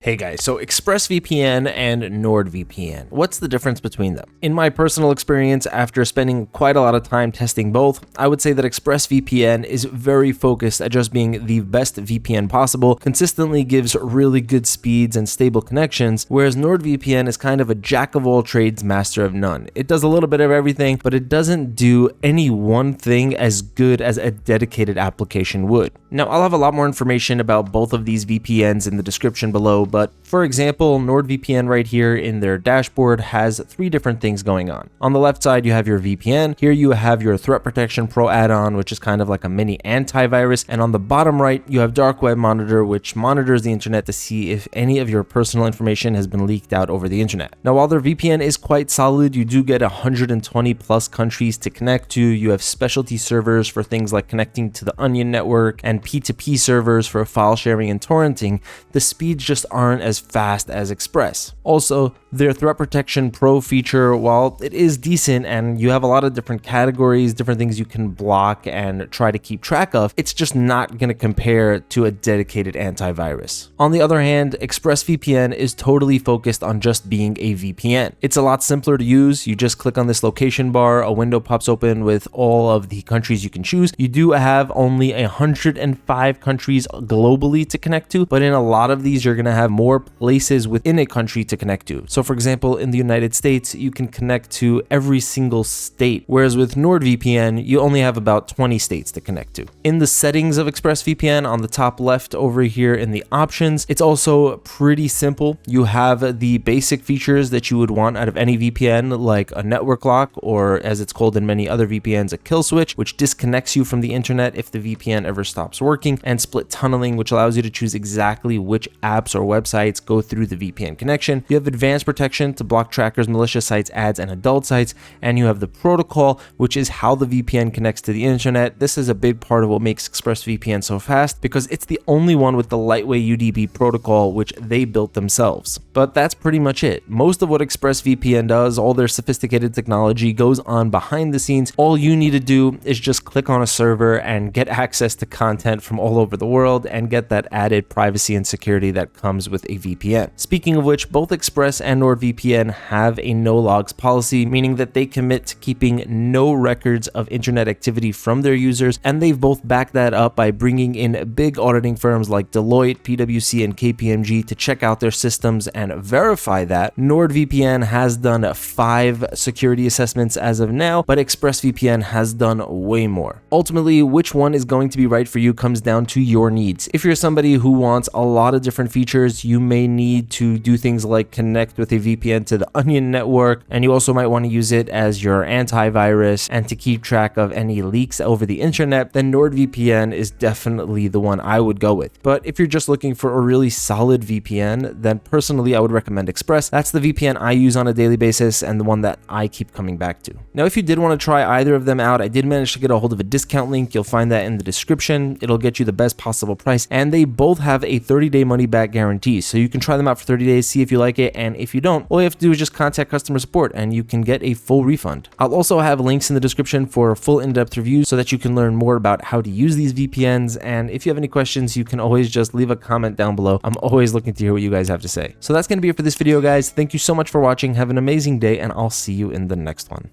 Hey guys, so ExpressVPN and NordVPN. What's the difference between them? In my personal experience, after spending quite a lot of time testing both, I would say that ExpressVPN is very focused at just being the best VPN possible, consistently gives really good speeds and stable connections, whereas NordVPN is kind of a jack of all trades, master of none. It does a little bit of everything, but it doesn't do any one thing as good as a dedicated application would. Now, I'll have a lot more information about both of these VPNs in the description below, but for example, NordVPN right here in their dashboard has three different things going on. On the left side, you have your VPN. Here you have your Threat Protection Pro add-on, which is kind of like a mini antivirus. And on the bottom right, you have Dark Web Monitor, which monitors the internet to see if any of your personal information has been leaked out over the internet. Now, while their VPN is quite solid, you do get 120 plus countries to connect to. You have specialty servers for things like connecting to the Onion network and P2P servers for file sharing and torrenting. The speeds just aren't as fast as Express. Also, their Threat Protection Pro feature, while it is decent and you have a lot of different categories, different things you can block and try to keep track of, it's just not going to compare to a dedicated antivirus. On the other hand, ExpressVPN is totally focused on just being a VPN. It's a lot simpler to use. You just click on this location bar, a window pops open with all of the countries you can choose. You do have only 105 countries globally to connect to, but in a lot of these, you're going to have more places within a country to connect to. So for example, in the United States, you can connect to every single state, whereas with NordVPN, you only have about 20 states to connect to. In the settings of ExpressVPN, on the top left over here in the options, it's also pretty simple. You have the basic features that you would want out of any VPN, like a network lock, or as it's called in many other VPNs, a kill switch, which disconnects you from the internet if the VPN ever stops working, and split tunneling, which allows you to choose exactly which apps or websites go through the VPN connection. You have advanced protection to block trackers, malicious sites, ads, and adult sites, and you have the protocol, which is how the VPN connects to the internet. This is a big part of what makes ExpressVPN so fast because it's the only one with the lightweight UDP protocol, which they built themselves. But that's pretty much it. Most of what ExpressVPN does, all their sophisticated technology, goes on behind the scenes. All you need to do is just click on a server and get access to content from all over the world and get that added privacy and security that comes with a VPN. Speaking of which, both Express and NordVPN have a no logs policy, meaning that they commit to keeping no records of internet activity from their users, and they've both backed that up by bringing in big auditing firms like Deloitte, PwC, and KPMG to check out their systems and verify that. NordVPN has done 5 security assessments as of now, but ExpressVPN has done way more. Ultimately, which one is going to be right for you comes down to your needs. If you're somebody who wants a lot of different features, you may need to do things like connect with a VPN to the Onion network, and you also might want to use it as your antivirus and to keep track of any leaks over the internet, then NordVPN is definitely the one I would go with. But if you're just looking for a really solid VPN, then personally I would recommend Express. That's the VPN I use on a daily basis and the one that I keep coming back to. Now, if you did want to try either of them out, I did manage to get a hold of a discount link. You'll find that in the description. It'll get you the best possible price, and they both have a 30-day money-back guarantee, so you can try them out for 30 days, see if you like it, and if you don't, all you have to do is just contact customer support and you can get a full refund. I'll also have links in the description for full in-depth reviews so that you can learn more about how to use these VPNs, and if you have any questions, you can always just leave a comment down below. I'm always looking to hear what you guys have to say. So that's going to be it for this video, guys. Thank you so much for watching. Have an amazing day, and I'll see you in the next one.